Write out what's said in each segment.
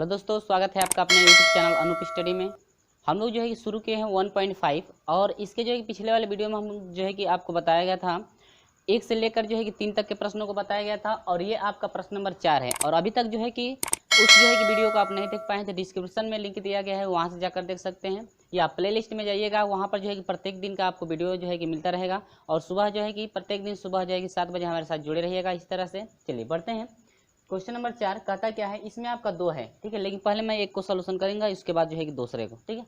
Hello दोस्तों, स्वागत है आपका अपने यूट्यूब चैनल अनूप स्टडी में। हम लोग जो है कि शुरू किए हैं 1.5 और इसके जो है कि पिछले वाले वीडियो में हम जो है कि आपको बताया गया था 1 से लेकर जो है कि 3 तक के प्रश्नों को बताया गया था और ये आपका प्रश्न नंबर 4 है। और अभी तक जो है कि उस जो है कि वीडियो को आप नहीं देख पाए तो डिस्क्रिप्शन में लिंक दिया गया है, वहाँ से जाकर देख सकते हैं, या प्ले लिस्ट में जाइएगा, वहाँ पर जो है कि प्रत्येक दिन का आपको वीडियो जो है कि मिलता रहेगा। और सुबह जो है कि प्रत्येक दिन सुबह जो है कि 7 बजे हमारे साथ जुड़े रहिएगा इस तरह से। चलिए बढ़ते हैं। क्वेश्चन नंबर 4 कहता क्या है, इसमें आपका 2 है, ठीक है, लेकिन पहले मैं एक को सोल्यूशन करूंगा, इसके बाद जो है कि दूसरे को, ठीक है।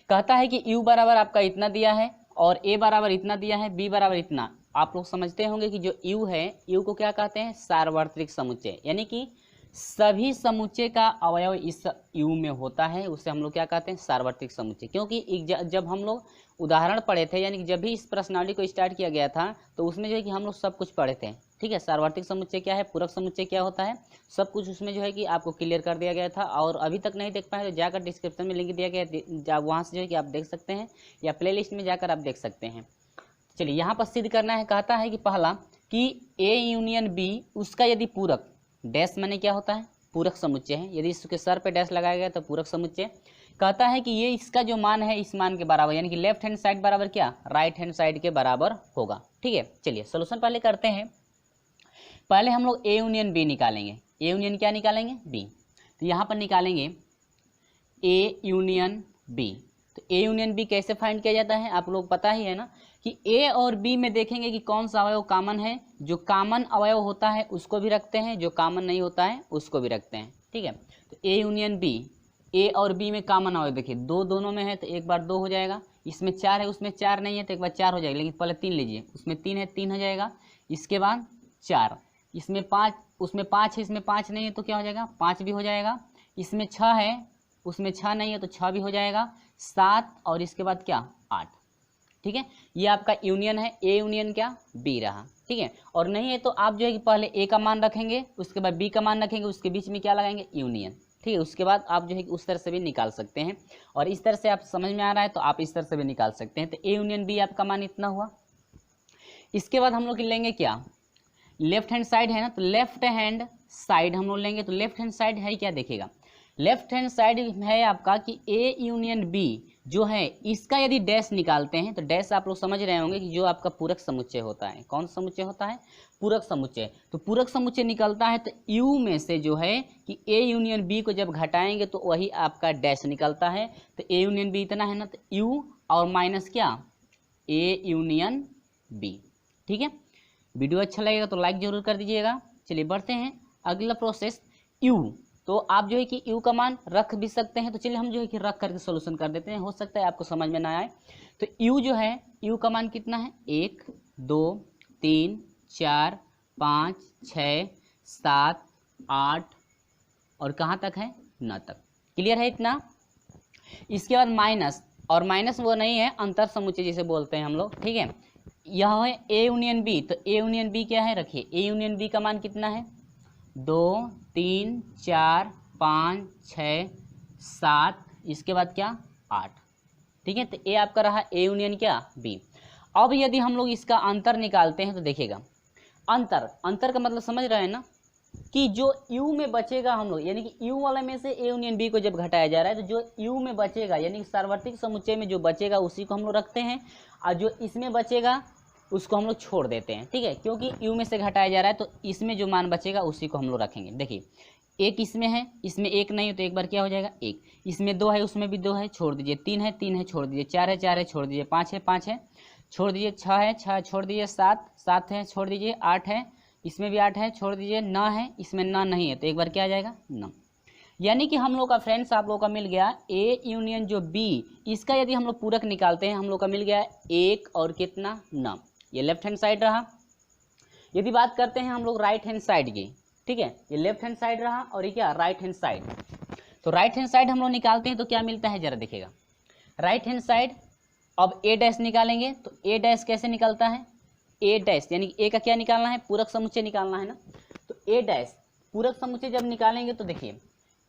कहता है कि u बराबर आपका इतना दिया है और a बराबर इतना दिया है, b बराबर इतना। आप लोग समझते होंगे कि जो u है, u को क्या कहते हैं, सार्वत्रिक समुच्चय, यानी कि सभी समुच्चय का अवयव इस u में होता है, उसे हम लोग क्या कहते हैं, सार्वत्रिक समुच्चय। क्योंकि जब हम लोग उदाहरण पढ़े थे, यानी कि जब भी इस प्रश्नावली को स्टार्ट किया गया था तो उसमें जो है कि हम लोग सब कुछ पढ़े थे, ठीक है। सार्वत्रिक समुच्चय क्या है, पूरक समुच्चय क्या होता है, सब कुछ उसमें जो है कि आपको क्लियर कर दिया गया था। और अभी तक नहीं देख पाए तो जाकर डिस्क्रिप्शन में लिंक दिया गया, वहाँ से जो है कि आप देख सकते हैं, या प्लेलिस्ट में जाकर आप देख सकते हैं। चलिए यहाँ पर सिद्ध करना है। कहता है कि पहला कि ए यूनियन बी उसका यदि पूरक, डैश माने क्या होता है, पूरक समुच्चय है, यदि इसके सर पे डैश लगाया गया तो पूरक समुच्चय। कहता है कि ये इसका जो मान है इस मान के बराबर, यानी कि लेफ्ट हैंड साइड बराबर क्या, राइट हैंड साइड के बराबर होगा, ठीक है। चलिए सोल्यूशन पहले करते हैं। पहले हम लोग ए यूनियन बी निकालेंगे। ए यूनियन क्या निकालेंगे, बी। तो यहाँ पर निकालेंगे ए यूनियन बी। तो ए यूनियन बी कैसे फाइंड किया जाता है, आप लोग पता ही है ना, कि ए और बी में देखेंगे कि कौन सा अवयव कॉमन है। जो कॉमन अवयव होता है उसको भी रखते हैं, जो कॉमन नहीं होता है उसको भी रखते हैं, ठीक है। तो ए यूनियन बी, ए और बी में कॉमन अवयव देखिए, दो दोनों में है तो एक बार 2 हो जाएगा, इसमें 4 है उसमें 4 नहीं है तो एक बार 4 हो जाएगा, लेकिन पहले 3 लीजिए, उसमें 3 है 3 हो जाएगा, इसके बाद 4, इसमें 5, उसमें 5 है इसमें 5 नहीं है तो क्या हो जाएगा, 5 भी हो जाएगा, इसमें 6 है उसमें 6 नहीं है तो 6 भी हो जाएगा, 7 और इसके बाद क्या 8, ठीक है। ये आपका यूनियन है, ए यूनियन क्या, बी रहा, ठीक है। और नहीं है तो आप जो है कि पहले ए का मान रखेंगे, उसके बाद बी का मान रखेंगे, उसके बीच में क्या लगाएंगे, यूनियन, ठीक है। उसके बाद आप जो है कि उस तरह से भी निकाल सकते हैं, और इस तरह से आप समझ में आ रहा है तो आप इस तरह से भी निकाल सकते हैं। तो ए यूनियन बी आपका मान इतना हुआ। इसके बाद हम लोग लेंगे क्या, लेफ्ट हैंड साइड है ना, तो लेफ्ट हैंड साइड हम लोग लेंगे। तो लेफ्ट हैंड साइड है क्या, देखिएगा लेफ्ट हैंड साइड है आपका कि ए यूनियन बी जो है इसका यदि डैश निकालते हैं, तो डैश आप लोग समझ रहे होंगे कि जो आपका पूरक समुच्चय होता है, कौन समुच्चय होता है, पूरक समुच्चय। तो पूरक समुच्चय निकलता है तो यू में से जो है कि ए यूनियन बी को जब घटाएंगे तो वही आपका डैश निकलता है। तो ए यूनियन बी इतना है ना, तो यू और माइनस क्या, ए यूनियन बी, ठीक है। वीडियो अच्छा लगेगा तो लाइक जरूर कर दीजिएगा। चलिए बढ़ते हैं अगला प्रोसेस, यू। तो आप जो है कि यू का मान रख भी सकते हैं, तो चलिए हम जो है कि रख करके सोल्यूशन कर देते हैं, हो सकता है आपको समझ में ना आए। तो यू जो है, यू का मान कितना है, 1 2 3 4 5 6 7 8 और कहाँ तक है, 9 तक, क्लियर है इतना। इसके बाद माइनस, और माइनस वो नहीं है, अंतर समुच्चय जिसे बोलते हैं हम लोग, ठीक है। यह है ए यूनियन बी, तो ए यूनियन बी क्या है, रखिए ए यूनियन बी का मान कितना है, 2 3 4 5 6 7, इसके बाद क्या 8, ठीक है। तो ए आपका रहा ए यूनियन क्या, बी। अब यदि हम लोग इसका अंतर निकालते हैं तो देखिएगा, अंतर का मतलब समझ रहे हैं ना, कि जो u में बचेगा हम लोग, यानी कि u वाले में से ए यूनियन बी को जब घटाया जा रहा है तो जो u में बचेगा, यानी कि सार्वत्रिक समुच्चय में जो बचेगा उसी को हम लोग रखते हैं, और जो इसमें बचेगा उसको हम लोग छोड़ देते हैं, ठीक है। क्योंकि u में से घटाया जा रहा है तो इसमें जो मान बचेगा उसी को हम लोग रखेंगे। देखिए एक इसमें है, इसमें एक नहीं है तो एक बार क्या हो जाएगा, एक, इसमें 2 है उसमें भी 2 है, छोड़ दीजिए, 3 है 3 है, छोड़ दीजिए, 4 है 4 है, छोड़ दीजिए, 5 है 5 है, छोड़ दीजिए, 6 है 6 छोड़ दीजिए, 7 है छोड़ दीजिए, 8 है इसमें भी 8 है, छोड़ दीजिए, 9 है इसमें 9 नहीं है तो एक बार क्या आ जाएगा, 9। यानी कि हम लोग का फ्रेंड्स, आप लोग का मिल गया ए यूनियन जो बी, इसका यदि हम लोग पूरक निकालते हैं हम लोग का मिल गया 1 और कितना, 9। ये लेफ्ट हैंड साइड रहा। यदि बात करते हैं हम लोग राइट हैंड साइड की, ठीक है, ये लेफ्ट हैंड साइड रहा और ये क्या, राइट हैंड साइड। तो राइट हैंड साइड हम लोग निकालते हैं तो क्या मिलता है, जरा देखिएगा, राइट हैंड साइड। अब ए डैश निकालेंगे तो ए डैश कैसे निकलता है, ए डैश यानी ए का क्या निकालना है, पूरक समुच्चय निकालना है ना। तो ए डैश पूरक समुच्चय जब निकालेंगे तो देखिए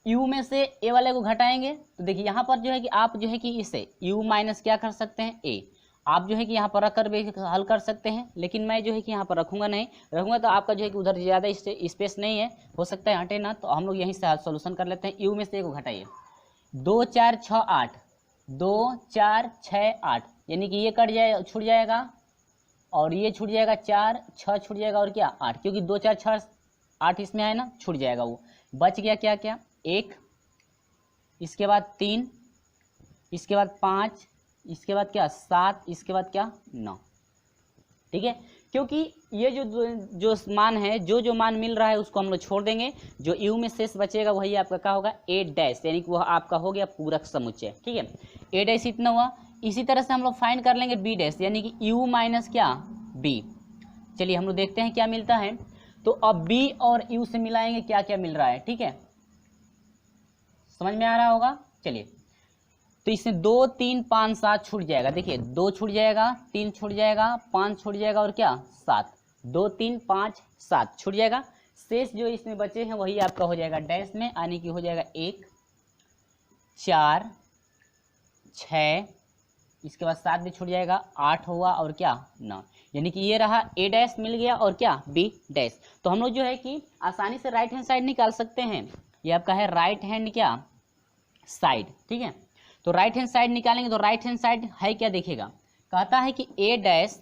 यू में से ए वाले को घटाएंगे तो देखिए यहाँ पर जो है कि आप जो है कि इसे यू माइनस क्या कर सकते हैं, ए, आप जो है कि यहाँ पर रख कर भी हल कर सकते हैं, लेकिन मैं जो है कि यहाँ पर रखूँगा नहीं, रखूँगा तो आपका जो है कि उधर ज़्यादा स्पेस नहीं है, हो सकता है हटे ना, तो हम लोग यहीं से सोल्यूशन कर लेते हैं। यू में से एक घटाइए, 2 4 6 8, 2 4 6 8, यानी कि ये कट जाए छूट जाएगा और ये छूट जाएगा, 4 6 छूट जाएगा और क्या 8, क्योंकि 2 4 6 8 इसमें है ना, छूट जाएगा वो। बच गया क्या क्या 1, इसके बाद 3, इसके बाद 5, इसके बाद क्या 7, इसके बाद क्या 9। ठीक है, क्योंकि ये जो मान है, जो मान मिल रहा है उसको हम लोग छोड़ देंगे, जो यू में शेष बचेगा वही आपका क्या होगा ए डैश, यानी कि वह आपका हो गया पूरक समुच्चय। ठीक है, ए डैश इतना हुआ। इसी तरह से हम लोग फाइंड कर लेंगे बी डैश, यानी कि यू माइनस क्या बी। चलिए हम लोग देखते हैं क्या मिलता है। तो अब बी और यू से मिलाएंगे क्या क्या मिल रहा है। ठीक है, समझ में आ रहा होगा। चलिए, तो इसमें 2 3 5 7 छूट जाएगा, देखिए 2 छूट जाएगा, 3 छूट जाएगा, 5 छूट जाएगा और क्या 7, 2 3 5 7 छूट जाएगा। शेष जो इसमें बचे हैं वही आपका हो जाएगा डैश में, यानी कि हो जाएगा 1 4 6, इसके बाद 7 भी छूट जाएगा, 8 हुआ और क्या 9, यानी कि ये रहा ए डैश मिल गया और क्या बी डैश। तो हम लोग जो है कि आसानी से राइट हैंड साइड निकाल सकते हैं। ये आपका है राइट हैंड क्या साइड। ठीक है, तो राइट हैंड साइड निकालेंगे तो राइट हैंड साइड है क्या, देखिएगा कहता है कि ए डैश,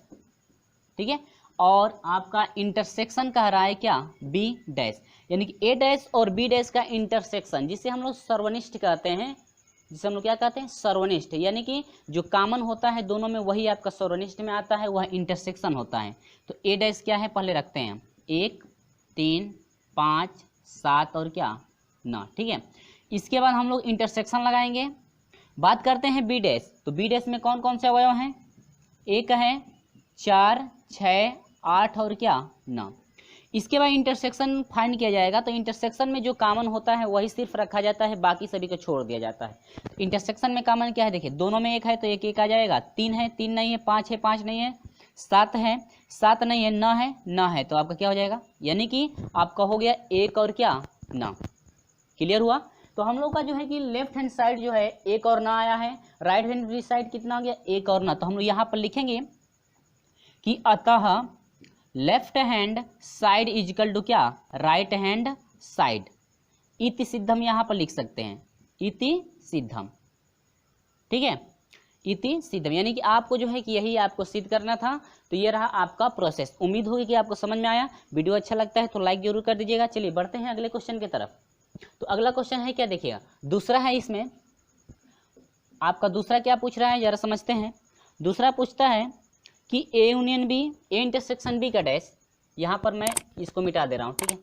ठीक है, और आपका इंटरसेक्शन कह रहा है क्या बी डैश, यानी कि ए डैश और बी डैश का इंटरसेक्शन, जिसे हम लोग सर्वनिष्ठ कहते हैं, जिसे हम लोग क्या कहते हैं सर्वनिष्ठ, यानी कि जो कॉमन होता है दोनों में वही आपका सर्वनिष्ठ में आता है, वह इंटरसेक्शन होता है। तो ए डैश क्या है पहले रखते हैं 1 3 5 7 और क्या 9। ठीक है, इसके बाद हम लोग इंटरसेक्शन लगाएंगे। बात करते हैं बी डैश, तो बी डैश में कौन कौन से अवयव हैं, एक है 4 6 8 और क्या 9। इसके बाद इंटरसेक्शन फाइंड किया जाएगा, तो इंटरसेक्शन में जो कॉमन होता है वही सिर्फ रखा जाता है, बाकी सभी को छोड़ दिया जाता है। तो इंटरसेक्शन में कॉमन क्या है, देखिए दोनों में 1 है तो 1 1 आ जाएगा, 3 है 3 नहीं है, 5 है 5 नहीं है, 7 है 7 नहीं है, 9 है 9 है, तो आपका क्या हो जाएगा, यानी कि आपका हो गया 1 और क्या 9। क्लियर हुआ। तो हम लोग का जो है कि लेफ्ट हैंड साइड जो है 1 और 9 आया है, राइट हैंड साइड कितना आ गया 1 और 9। तो हम लोग यहाँ पर लिखेंगे कि अतः left hand side is equal to क्या राइट हैंड साइड। इति सिद्धम यहाँ पर लिख सकते हैं, इति सिद्धम। ठीक है, इति सिद्धम, यानी कि आपको जो है कि यही आपको सिद्ध करना था। तो ये रहा आपका प्रोसेस। उम्मीद होगी कि आपको समझ में आया। वीडियो अच्छा लगता है तो लाइक जरूर कर दीजिएगा। चलिए बढ़ते हैं अगले क्वेश्चन की तरफ। तो अगला क्वेश्चन है क्या, देखिएगा दूसरा है, इसमें आपका दूसरा क्या पूछ रहा है जरा समझते हैं। दूसरा पूछता है कि A union B, A intersection B का डैश, यहाँ पर मैं इसको मिटा दे रहा हूँ। ठीक है,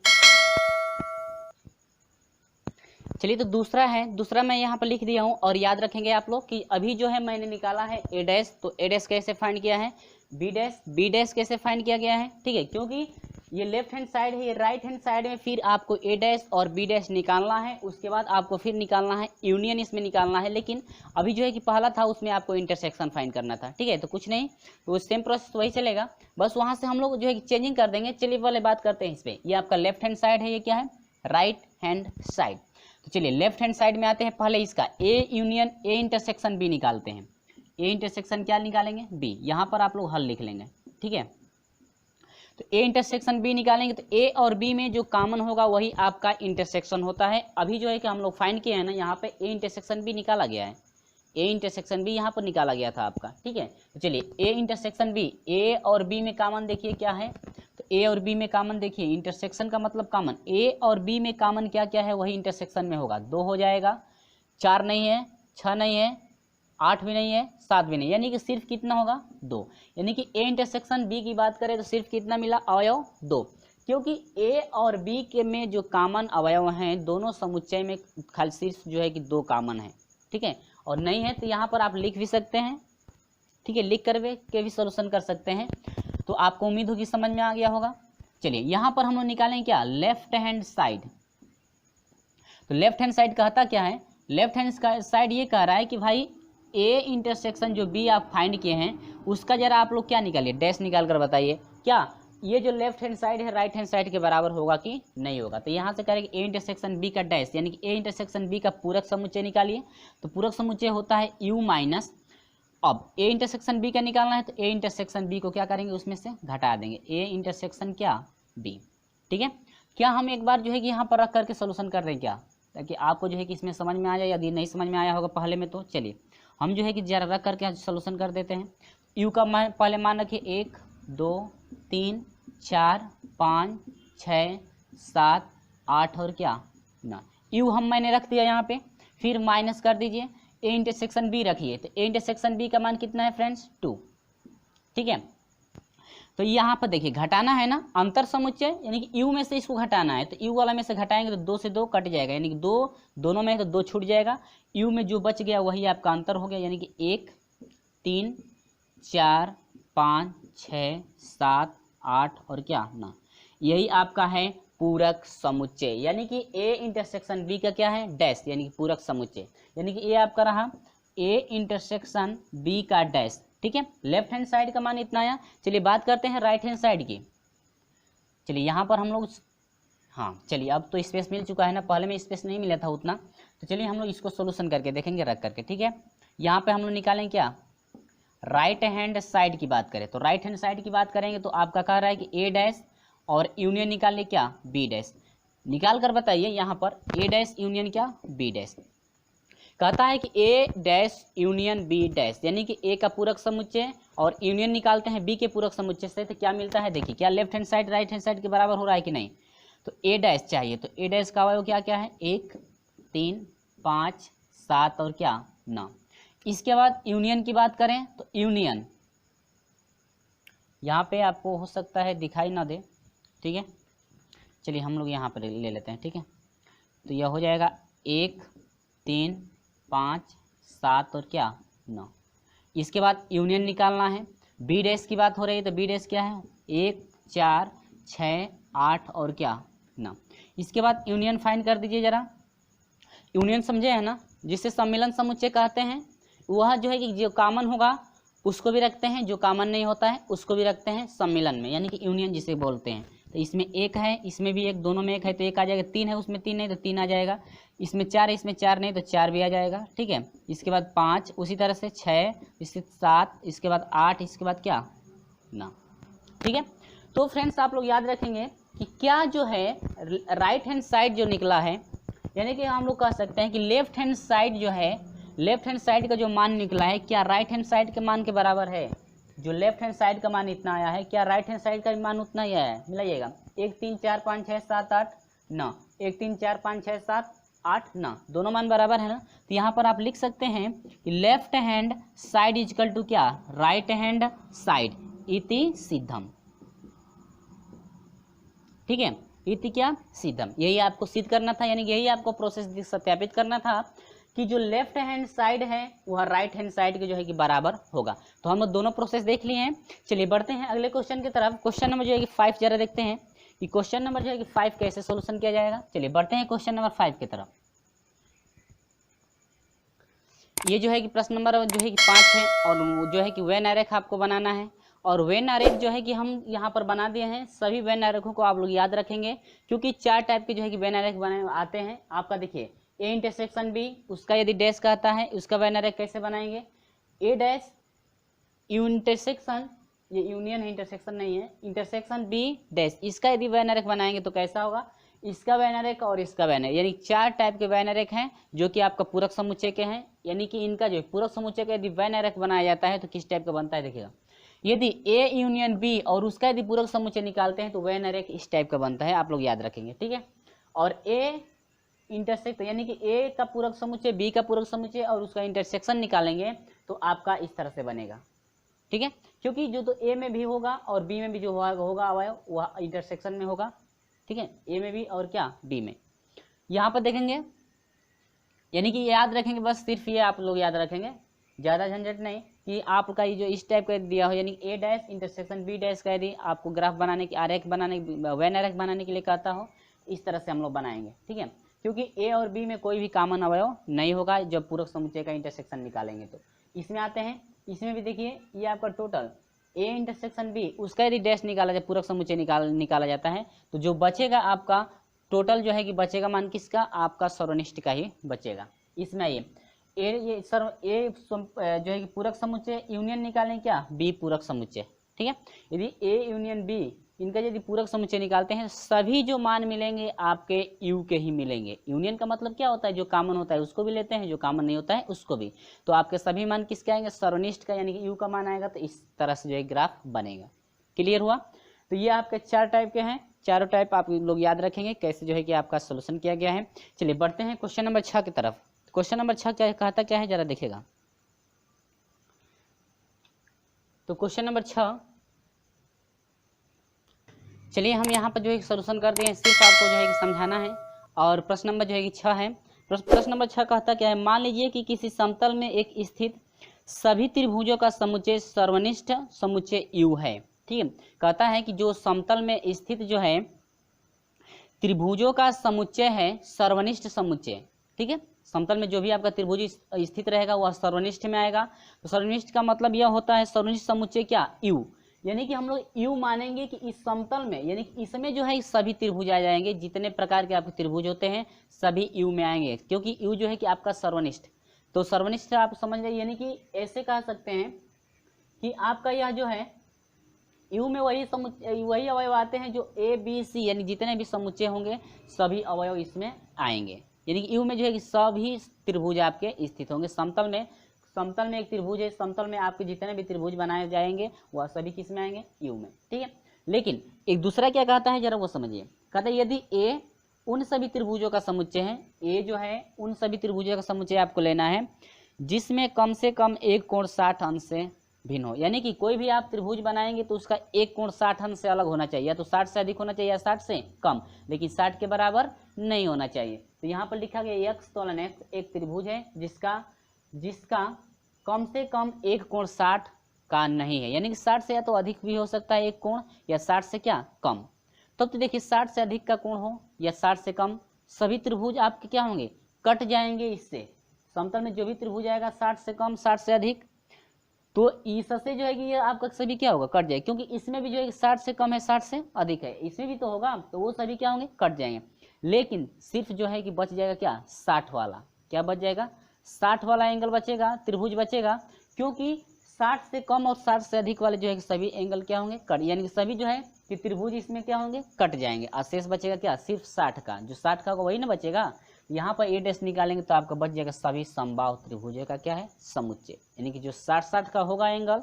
चलिए तो दूसरा है, दूसरा मैं यहाँ पर लिख दिया हूँ और याद रखेंगे आप लोग कि अभी जो है मैंने निकाला है ए डैश, तो ए डैश कैसे फाइंड किया है, बी डैश कैसे फाइंड किया गया है। ठीक है, क्योंकि ये लेफ्ट हैंड साइड है, ये राइट हैंड साइड में फिर आपको ए डैश और बी डैश निकालना है, उसके बाद आपको फिर निकालना है यूनियन, इसमें निकालना है। लेकिन अभी जो है कि पहला था उसमें आपको इंटरसेक्शन फाइंड करना था। ठीक है, तो कुछ नहीं, तो सेम प्रोसेस वही चलेगा, बस वहाँ से हम लोग जो है कि चेंजिंग कर देंगे। चलिए वाले बात करते हैं इस पर। ये आपका लेफ्ट हैंड साइड है, ये क्या है राइट हैंड साइड। तो चलिए लेफ्ट हैंड साइड में आते हैं, पहले इसका A union A intersection B निकालते हैं। ए इंटरसेक्शन क्या निकालेंगे बी, यहाँ पर आप लोग हल लिख लेंगे। ठीक है, तो ए इंटरसेक्शन बी निकालेंगे, तो ए और बी में जो कॉमन होगा वही आपका इंटरसेक्शन होता है। अभी जो है कि हम लोग फाइंड किए हैं ना, यहाँ पे ए इंटरसेक्शन बी निकाला गया है, ए इंटरसेक्शन बी यहाँ पर निकाला गया था आपका। ठीक है, तो चलिए ए इंटरसेक्शन बी, ए और बी में कॉमन देखिए क्या है, तो ए और बी में कॉमन देखिए, इंटरसेक्शन का मतलब कॉमन, ए और बी में कॉमन क्या क्या है वही इंटरसेक्शन में होगा। 2 हो जाएगा, 4 नहीं है, 6 नहीं है, 8 भी नहीं है, 7 भी नहीं, यानी कि सिर्फ कितना होगा 2। यानी कि ए इंटरसेक्शन बी की बात करें तो सिर्फ कितना मिला अवयव 2, क्योंकि ए और बी के में जो कॉमन अवयव हैं दोनों समुच्चय में खाली सिर्फ जो है कि 2 कॉमन है। ठीक है, और नहीं है तो यहाँ पर आप लिख भी सकते हैं। ठीक है, लिख कर के भी सोल्यूशन कर सकते हैं। तो आपको उम्मीद होगी समझ में आ गया होगा। चलिए यहाँ पर हम लोग निकालेंगे क्या लेफ्ट हैंड साइड। तो लेफ्ट हैंड साइड कहता क्या है, लेफ्ट हैंड साइड ये कह रहा है कि भाई ए इंटरसेक्शन जो बी आप फाइंड किए हैं उसका जरा आप लोग क्या निकालिए, डैश निकाल कर बताइए क्या ये जो लेफ्ट हैंड साइड है राइट हैंड साइड के बराबर होगा कि नहीं होगा। तो यहाँ से करेंगे ए इंटरसेक्शन बी का डैश, यानी कि ए इंटरसेक्शन बी का पूरक समुच्चय निकालिए। तो पूरक समुच्चय होता है यू माइनस अब ए इंटरसेक्शन बी का निकालना है, तो ए इंटरसेक्शन बी को क्या करेंगे, उसमें से घटा देंगे, ए इंटरसेक्शन क्या बी। ठीक है, क्या हम एक बार जो है कि यहाँ पर रख करके सोल्यूशन कर दें क्या, ताकि आपको जो है कि इसमें समझ में आ जाए। यदि नहीं समझ में आया होगा पहले में तो चलिए हम जो है कि जरा रख करके सोल्यूशन कर देते हैं। यू का पहले मान रखिए 1 2 3 4 5 6 7 8 और क्या 9। यू हम मैंने रख दिया यहाँ पे, फिर माइनस कर दीजिए, ए इंटरसेक्शन बी रखिए, तो ए इंटरसेक्शन बी का मान कितना है फ्रेंड्स 2। ठीक है, तो यहाँ पर देखिए घटाना है ना, अंतर समुच्चय यानी कि यू में से इसको घटाना है, तो यू वाला में से घटाएंगे तो 2 से 2 कट जाएगा, यानी कि 2 दोनों में है तो 2 छूट जाएगा, यू में जो बच गया वही आपका अंतर हो गया, यानी कि 1 3 4 5 6 7 8 और क्या 9, यही आपका है पूरक समुच्चय। यानी कि ए इंटरसेक्शन बी का क्या है डैश, यानी कि पूरक समुच्चय, यानी कि ये आपका रहा ए इंटरसेक्शन बी का डैश। ठीक है, लेफ्ट हैंड साइड का मान इतना आया। चलिए बात करते हैं राइट हैंड साइड की। चलिए यहाँ पर हम लोग, हाँ चलिए अब तो स्पेस मिल चुका है ना, पहले में स्पेस नहीं मिला था उतना, तो चलिए हम लोग इसको सोल्यूशन करके देखेंगे रख करके। ठीक है, यहाँ पे हम लोग निकालें क्या, राइट हैंड साइड की बात करें, तो राइट हैंड साइड की बात करेंगे तो आपका कह रहा है कि ए डैश और यूनियन निकाल ले क्या बी डैश, निकाल कर बताइए यहाँ पर ए डैश यूनियन क्या बी डैश। कहता है कि ए डैश यूनियन बी डैश, यानी कि ए का पूरक समुच्चय और यूनियन निकालते हैं बी के पूरक समुच्चय से, तो क्या मिलता है देखिए, क्या left hand side right hand side के बराबर हो रहा है कि नहीं। तो ए डैश चाहिए, तो ए डैश का अवयव क्या क्या है 1 3 5 7 और क्या 9। इसके बाद यूनियन की बात करें तो यूनियन यहाँ पे आपको हो सकता है दिखाई ना दे। ठीक है, चलिए हम लोग यहाँ पर ले लेते हैं। ठीक है, तो यह हो जाएगा 1 3 5 7 और क्या 9। इसके बाद यूनियन निकालना है, बी डैश की बात हो रही है, तो बी डैश क्या है 1 4 6 8 और क्या 9। इसके बाद यूनियन फाइंड कर दीजिए जरा। यूनियन समझे है ना, जिसे सम्मिलन समुच्चय कहते हैं, वह जो है कि जो कॉमन होगा उसको भी रखते हैं, जो कॉमन नहीं होता है उसको भी रखते हैं सम्मिलन में, यानी कि यूनियन जिसे बोलते हैं। तो इसमें 1 है, इसमें भी 1, दोनों में 1 है तो 1 आ जाएगा, 3 है उसमें 3 नहीं तो 3 आ जाएगा, इसमें 4 है इसमें 4 नहीं तो 4 भी आ जाएगा। ठीक है, इसके बाद 5, उसी तरह से 6, इसके 7, इसके बाद 8, इसके बाद क्या 9। ठीक है, तो फ्रेंड्स आप लोग याद रखेंगे कि क्या जो है राइट हैंड साइड जो निकला है, यानी कि हम लोग कह सकते हैं कि लेफ्ट हैंड साइड जो है, लेफ्ट हैंड साइड का जो मान निकला है क्या राइट हैंड साइड के मान के बराबर है। जो लेफ्ट हैंड साइड का मान इतना आया है, क्या राइट हैंड साइड का मान उतना ही आया है, मिलाइएगा 1 3 4 5 6 7 8 9, 1 3 4 5 6 7 8 9, दोनों मान बराबर है ना। तो यहाँ पर आप लिख सकते हैं कि left hand side is equal to क्या राइट हैंड साइड इति सिद्धम। ठीक है, इति क्या सिद्धम, यही आपको सिद्ध करना था, यानी यही आपको प्रोसेस सत्यापित करना था कि जो लेफ्ट हैंड साइड है वह राइट हैंड साइड के जो है कि बराबर होगा। तो हम लोग दोनों प्रोसेस देख लिए हैं। चलिए बढ़ते हैं अगले क्वेश्चन की तरफ। क्वेश्चन नंबर जो है कि 5 जरा देखते हैं कि क्वेश्चन नंबर जो है कि 5 कैसे सोल्यूशन किया जाएगा। चलिए बढ़ते हैं क्वेश्चन नंबर 5 की तरफ। ये जो है कि प्रश्न नंबर जो है कि 5 है और जो है कि वेन आरेख आपको बनाना है, और वेन आरेख जो है कि हम यहाँ पर बना दिए हैं। सभी वेन आरेखों को आप लोग याद रखेंगे, क्योंकि 4 टाइप के जो है कि वेन आरेख बने आते हैं। आपका देखिए ए इंटरसेक्शन बी, उसका यदि डैश कहता है उसका वेन आरेख कैसे बनाएंगे, ए डैश यू इंटरसेक्शन, ये यूनियन है इंटरसेक्शन नहीं है, इंटरसेक्शन बी डैश, इसका यदि वेन आरेख बनाएंगे तो कैसा होगा, इसका वेन आरेख और इसका वेन आरेख, यानी 4 टाइप के वेन आरेख हैं जो कि आपका पूरक समुच्चय के हैं। यानी कि इनका जो पूरक समुच्चय का यदि वेन आरेख बनाया जाता है तो किस टाइप का बनता है देखिएगा, यदि ए यूनियन बी और उसका यदि पूरक समुच्चय निकालते हैं तो वेन आरेख इस टाइप का बनता है, आप लोग याद रखेंगे। ठीक है, और ए इंटरसेक्ट यानी कि ए का पूरक समुच्चय बी का पूरक समुच्चय और उसका इंटरसेक्शन निकालेंगे तो आपका इस तरह से बनेगा। ठीक है, क्योंकि जो तो ए में भी होगा और बी में भी जो होगा अवयव वह इंटरसेक्शन में होगा। ठीक है, ए में भी और क्या बी में। यहाँ पर देखेंगे, यानी कि याद रखेंगे, बस सिर्फ ये आप लोग याद रखेंगे, ज़्यादा झंझट नहीं, कि आपका ये जो इस टाइप का दिया हो, यानी ए डैश इंटरसेक्शन बी डैश का यदि आपको ग्राफ बनाने की आरेख बनाने वेन आरेख बनाने के लिए कहता हो, इस तरह से हम लोग बनाएंगे। ठीक है, क्योंकि ए और बी में कोई भी कॉमन अवयव नहीं होगा जब पूरक समुच्चय का इंटरसेक्शन निकालेंगे। तो इसमें आते हैं, इसमें भी देखिए ये आपका टोटल ए इंटरसेक्शन बी, उसका यदि डैश निकाला जाए, पूरक समुच्चय निकाला जाता है, तो जो बचेगा आपका टोटल जो है कि बचेगा मान किसका, आपका सर्वनिष्ठ का ही बचेगा। इसमें आइए जो है कि पूरक समुच्चय, यूनियन निकालें क्या, बी पूरक समुच्चय। ठीक है, यदि ए यूनियन बी, इनका यदि पूरक समुच्चय निकालते हैं, सभी जो मान मिलेंगे आपके यू के ही मिलेंगे। यूनियन का मतलब क्या होता है, जो कॉमन होता है उसको भी लेते हैं, जो कॉमन नहीं होता है उसको भी। तो आपके सभी मान किसके आएंगे, सर्वनिष्ठ का, यानी कि यू का मान आएगा। तो इस तरह से जो है ग्राफ बनेगा। क्लियर हुआ। तो ये आपके 4 टाइप के हैं, चारों टाइप आप लोग याद रखेंगे कैसे जो है कि आपका सोल्यूशन किया गया है। चलिए बढ़ते हैं क्वेश्चन नंबर 6 की तरफ। क्वेश्चन नंबर 6 क्या कहता क्या है, जरा देखिएगा। तो क्वेश्चन नंबर 6, चलिए हम यहाँ पर जो है सोल्यूशन कर दें, सिर्फ आपको जो है कि समझाना है। और प्रश्न नंबर जो है कि 6 है। प्रश्न नंबर 6 कहता क्या है, मान लीजिए कि किसी समतल में एक स्थित सभी त्रिभुजों का समुच्चय सर्वनिष्ठ समुच्चय यू है। ठीक है, कहता है कि जो समतल में स्थित जो है त्रिभुजों का समुच्चय है सर्वनिष्ठ समुच्चय। ठीक है, समतल में जो भी आपका त्रिभुज स्थित रहेगा वह सर्वनिष्ठ में आएगा। तो सर्वनिष्ठ का मतलब यह होता है, सर्वनिष्ठ समुच्चय क्या, यू, यानी कि हम लोग यू मानेंगे कि इस समतल में, यानी कि इसमें जो है सभी त्रिभुज आ जाएंगे, जितने प्रकार के आपके त्रिभुज होते हैं सभी यू में आएंगे, क्योंकि यू जो है कि आपका सर्वनिष्ठ। तो सर्वनिष्ठ आप समझ रहे, यानी कि ऐसे कह सकते हैं कि आपका यह जो है यू में वही अवयव आते हैं जो ए बी सी, यानी जितने भी समुच्चय होंगे सभी अवयव इसमें आएंगे। यानी कि यू में जो है कि सभी त्रिभुज आपके स्थित होंगे समतल में। समतल में एक त्रिभुज है, समतल में आपके जितने भी त्रिभुज बनाए जाएंगे वह सभी किस में आएंगे, यू में। ठीक है, लेकिन एक दूसरा क्या कहता है, जरा वो समझिए। कहता है यदि ए उन सभी त्रिभुजों का समुच्चय है, ए जो है उन सभी त्रिभुजों का समुच्चय आपको लेना है जिसमें कम से कम एक कोण 60 अंश से भिन्न हो। यानी कि कोई भी आप त्रिभुज बनाएंगे तो उसका एक कोण 60 अंश से अलग होना चाहिए, या तो 60 से अधिक होना चाहिए या 60 से कम, लेकिन 60 के बराबर नहीं होना चाहिए। तो यहाँ पर लिखा गया x तोलन x एक त्रिभुज है जिसका कम से कम एक कोण 60 का नहीं है, यानी कि 60 से या तो अधिक भी हो सकता है एक कोण, या 60 से क्या कम। तब तो देखिए 60 से अधिक का कोण हो या 60 से कम, सभी त्रिभुज आपके क्या होंगे, कट जाएंगे इससे। समतल में जो भी त्रिभुज आएगा 60 से कम 60 से अधिक, तो इससे जो है कि ये आपका सभी क्या होगा, कट जाएगा, क्योंकि इसमें भी जो है 60 से कम है 60 से अधिक है, इसमें भी तो होगा, तो वो सभी क्या होंगे, कट जाएंगे। लेकिन सिर्फ जो है कि बच जाएगा क्या, 60 वाला, क्या बच जाएगा, 60 वाला एंगल बचेगा, त्रिभुज बचेगा, क्योंकि 60 से कम और 60 से अधिक वाले जो है सभी एंगल क्या होंगे, कट, यानी कि सभी जो है कि त्रिभुज इसमें क्या होंगे, कट जाएंगे। शेष बचेगा क्या, सिर्फ 60 का, जो 60 का वही ना बचेगा। यहाँ पर ए डैश निकालेंगे तो आपका बच जाएगा सभी समबाहु त्रिभुजों का क्या है, समुच्चय, यानी कि जो 60-60 का होगा एंगल,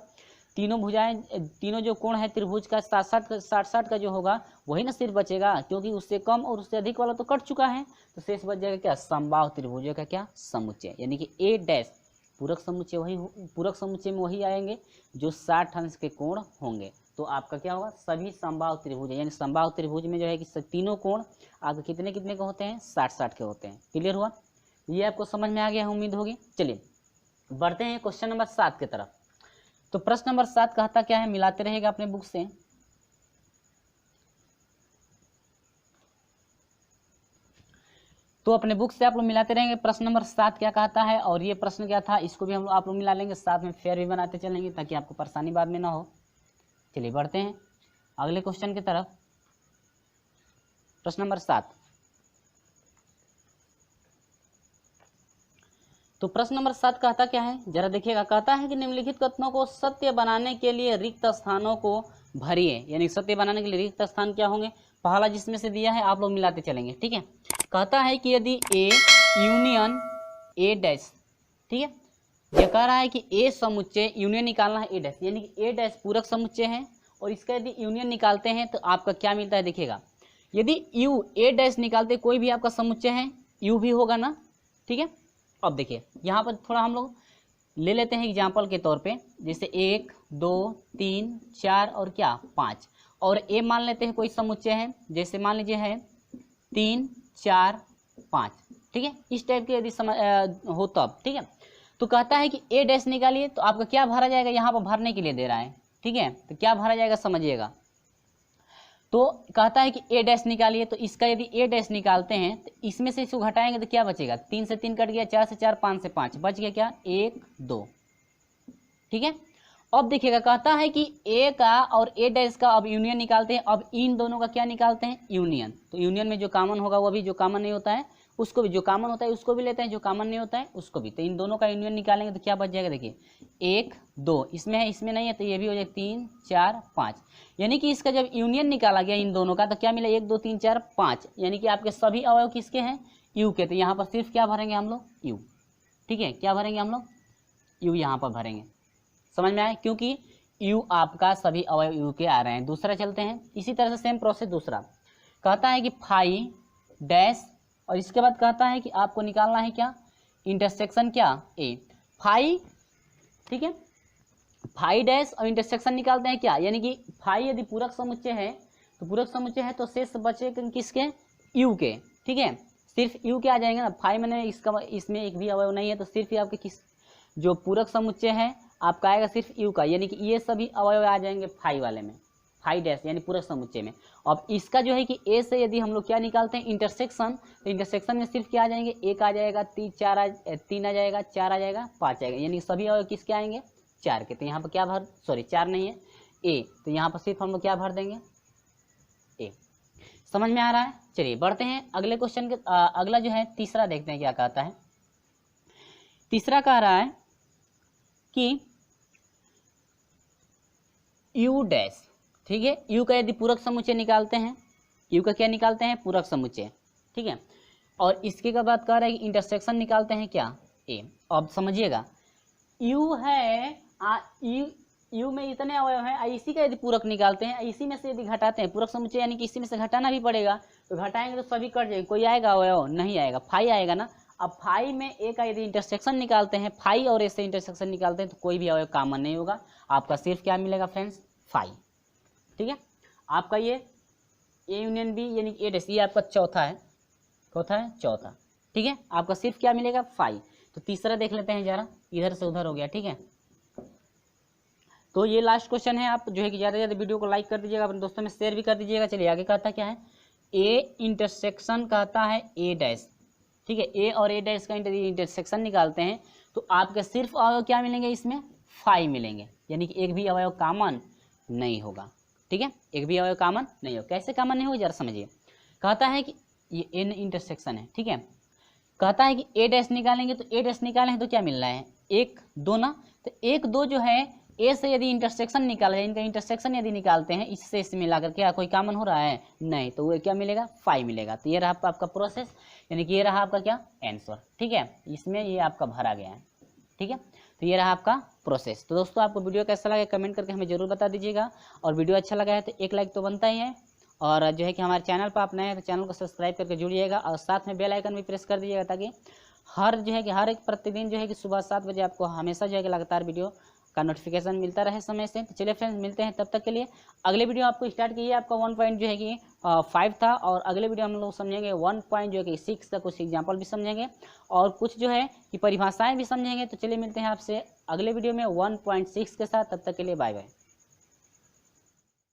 तीनों भुजाएं, तीनों जो कोण है त्रिभुज का 60-60 का जो होगा वही ना सिर्फ बचेगा, क्योंकि उससे कम और उससे अधिक वाला तो कट चुका है। तो शेष बच जाएगा क्या, समबाहु त्रिभुजों का क्या, समुच्चय, यानी कि ए डैश पूरक समुच्चय वही, पूरक समुच्चय में वही आएंगे जो 60 अंश के कोण होंगे। तो आपका क्या होगा, सभी समबाहु त्रिभुज, यानी समबाहु त्रिभुज में जो है कि तीनों कोण आपके कितने कितने के होते हैं, 60-60 के होते हैं। क्लियर हुआ, ये आपको समझ में आ गया है उम्मीद होगी। चलिए बढ़ते हैं क्वेश्चन नंबर 7 की तरफ। तो प्रश्न नंबर 7 कहता क्या है, मिलाते रहेगा अपने बुक से। तो अपने बुक से आप लोग मिलाते रहेंगे, प्रश्न नंबर 7 क्या कहता है और ये प्रश्न क्या था, इसको भी हम आप लोग मिला लेंगे, साथ में फेयर भी बनाते चलेंगे ताकि आपको परेशानी बाद में ना हो। चलिए बढ़ते हैं अगले क्वेश्चन की तरफ। प्रश्न नंबर 7। तो प्रश्न नंबर 7 कहता क्या है, जरा देखिएगा। कहता है कि निम्नलिखित कथनों को सत्य बनाने के लिए रिक्त स्थानों को भरिए, यानी सत्य बनाने के लिए रिक्त स्थान क्या होंगे, पहला जिसमें से दिया है आप लोग मिलाते चलेंगे। ठीक है, कहता है कि यदि ए यूनियन ए डैश, ठीक है, यह कह रहा है कि ए समुच्चय, यूनियन निकालना है ए डैश, यानी कि ए डैश पूरक समुच्चय है, और इसका यदि यूनियन निकालते हैं तो आपका क्या मिलता है, देखिएगा। यदि यू ए डैश निकालते कोई भी आपका समुच्चय है यू भी होगा ना। ठीक है, अब देखिए यहाँ पर थोड़ा हम लोग ले लेते हैं एग्जाम्पल के तौर पे, जैसे 1 2 3 4 और क्या 5, और ए मान लेते हैं कोई समुच्चय है, जैसे मान लीजिए है 3 4 5। ठीक है, इस टाइप के यदि हो तब, ठीक है, तो कहता है कि ए डैश निकालिए, तो आपका क्या भरा जाएगा, यहाँ पर भरने के लिए दे रहा है। ठीक है, तो क्या भरा जाएगा समझिएगा। तो कहता है कि ए डैश निकालिए, तो इसका यदि ए डैश निकालते हैं तो इसमें से इसको घटाएंगे तो क्या बचेगा, 3 से 3 कट गया, 4 से 4, 5 से 5, बच गया क्या 1 2। ठीक है, अब देखिएगा कहता है कि ए का और ए डैश का अब यूनियन निकालते हैं। अब इन दोनों का क्या निकालते हैं, यूनियन। तो यूनियन में जो कॉमन होगा वो भी, जो कॉमन नहीं होता है उसको भी, जो कॉमन होता है उसको भी लेते हैं, जो कॉमन नहीं होता है उसको भी। तो इन दोनों का यूनियन निकालेंगे तो क्या बच जाएगा, देखिए 1 2 इसमें है, इसमें नहीं है, तो ये भी हो जाएगा 3 4 5। यानी कि इसका जब यूनियन निकाला गया इन दोनों का तो क्या मिला, 1 2 3 4 5, यानी कि आपके सभी अवयव किसके हैं, यू के। तो यहाँ पर सिर्फ क्या भरेंगे हम लोग, यू। ठीक है, क्या भरेंगे हम लोग, यू यहाँ पर भरेंगे। समझ में आए, क्योंकि यू आपका सभी अवयव यू के आ रहे हैं। दूसरा चलते हैं, इसी तरह से सेम प्रोसेस। दूसरा कहता है कि फाई डैश, और इसके बाद कहता है कि आपको निकालना है क्या, इंटरसेक्शन क्या, ए फाई। ठीक है, फाई डैश और इंटरसेक्शन निकालते हैं क्या, यानी कि फाई यदि पूरक समुच्चय है तो पूरक समुच्चय है तो शेष बचे किसके, यू के। ठीक है, सिर्फ यू के आ जाएंगे ना, फाई मैंने इसका इसमें एक भी अवयव नहीं है तो सिर्फ आपके किस जो पूरक समुच्चय है आपका आएगा सिर्फ यू का, यानी कि ये सभी अवयव आ जाएंगे फाई वाले में, फाई डैश यानी पूरक समुच्चय में। अब इसका जो है कि ए से यदि हम लोग क्या निकालते हैं, इंटरसेक्शन, तो इंटरसेक्शन में सिर्फ क्या आ जाएंगे, 1 आ जाएगा, 3 आ जाएगा, 4 आ जाएगा, 5 आएगा, यानी सभी अवयव किसके आएंगे, 4 के। तो यहाँ पर क्या भर, सॉरी 4 नहीं है, ए, तो यहाँ पर सिर्फ हम लोग क्या भर देंगे, ए। समझ में आ रहा है। चलिए बढ़ते हैं अगले क्वेश्चन के। अगला जो है तीसरा देखते हैं क्या कहता है। तीसरा कह रहा है कि यू डैश। ठीक है, यू का यदि पूरक समुच्चय निकालते हैं, यू का क्या निकालते हैं, पूरक समुच्चय। ठीक है, और इसके के बाद कह रहा है कि इंटरसेक्शन निकालते हैं क्या, ए। अब समझिएगा, यू है यू में इतने अवयव हैं, इसी का यदि पूरक निकालते हैं, इसी में से यदि घटाते हैं, पूरक समुच्चय यानी कि इसी में से घटाना भी पड़ेगा, तो घटाएंगे तो सभी कट जाएंगे, कोई आएगा अवयव, नहीं आएगा, फाई आएगा ना। अब फाई में ए का यदि इंटरसेक्शन निकालते हैं, फाई और ए से इंटरसेक्शन निकालते हैं तो कोई भी अवयव कॉमन नहीं होगा, आपका सिर्फ क्या मिलेगा फ्रेंड्स, फाई। ठीक है, आपका ये ए यूनियन बी यानी ए डैश, ये आपका चौथा है, चौथा है, चौथा। ठीक है, आपका सिर्फ क्या मिलेगा, फाई। तो तीसरा देख लेते हैं जरा, इधर से उधर हो गया। ठीक है, तो ये लास्ट क्वेश्चन है। आप जो है कि ज़्यादा से ज़्यादा वीडियो को लाइक कर दीजिएगा, अपने दोस्तों में शेयर भी कर दीजिएगा। चलिए आगे कहता क्या है, ए इंटरसेक्शन कहता है ए डैश। ठीक है, ए और ए डैश का इंटरसेक्शन निकालते हैं तो आपके सिर्फ अवयव क्या मिलेंगे, इसमें फाई मिलेंगे, यानी कि एक भी अवयव कॉमन नहीं होगा। ठीक है, एक भी अवयव कॉमन नहीं होगा। कैसे कॉमन नहीं होगा जरा समझिए। कहता है कि ये एन इंटरसेक्शन है। ठीक है, कहता है कि ए डैश निकालेंगे तो ए डैश निकालें तो क्या मिल रहा है, 1 2 ना। तो 1 2 जो है ए से यदि इंटरसेक्शन निकाला जाए, इनका इंटरसेक्शन यदि निकालते हैं इससे इसमें मिलाकर क्या कोई कॉमन हो रहा है, नहीं, तो वो क्या मिलेगा, फाई मिलेगा। तो ये रहा आपका प्रोसेस, यानी कि ये रहा आपका क्या, आंसर। ठीक है, इसमें ये आपका भरा गया है। ठीक है, तो ये रहा आपका प्रोसेस। तो दोस्तों आपको वीडियो कैसा लगा कमेंट करके हमें जरूर बता दीजिएगा, और वीडियो अच्छा लगा है तो एक लाइक तो बनता ही है, और जो है कि हमारे चैनल पर आप नए हैं तो चैनल को सब्सक्राइब करके जुड़िएगा, और साथ में बेल आइकन भी प्रेस कर दीजिएगा, ताकि हर जो है कि हर एक प्रतिदिन जो है कि सुबह 7 बजे आपको हमेशा जो है कि लगातार वीडियो का नोटिफिकेशन मिलता रहे समय से। तो चलिए फ्रेंड्स, मिलते हैं तब तक के लिए। अगले वीडियो आपको स्टार्ट कीजिए, आपका 1 पॉइंट जो है कि 5 था, और अगले वीडियो हम लोग समझेंगे 1 पॉइंट जो है कि 6 का कुछ एग्जाम्पल भी समझेंगे, और कुछ जो है कि परिभाषाएं भी समझेंगे। तो चलिए मिलते हैं आपसे अगले वीडियो में 1.6 के साथ। तब तक के लिए बाय बाय।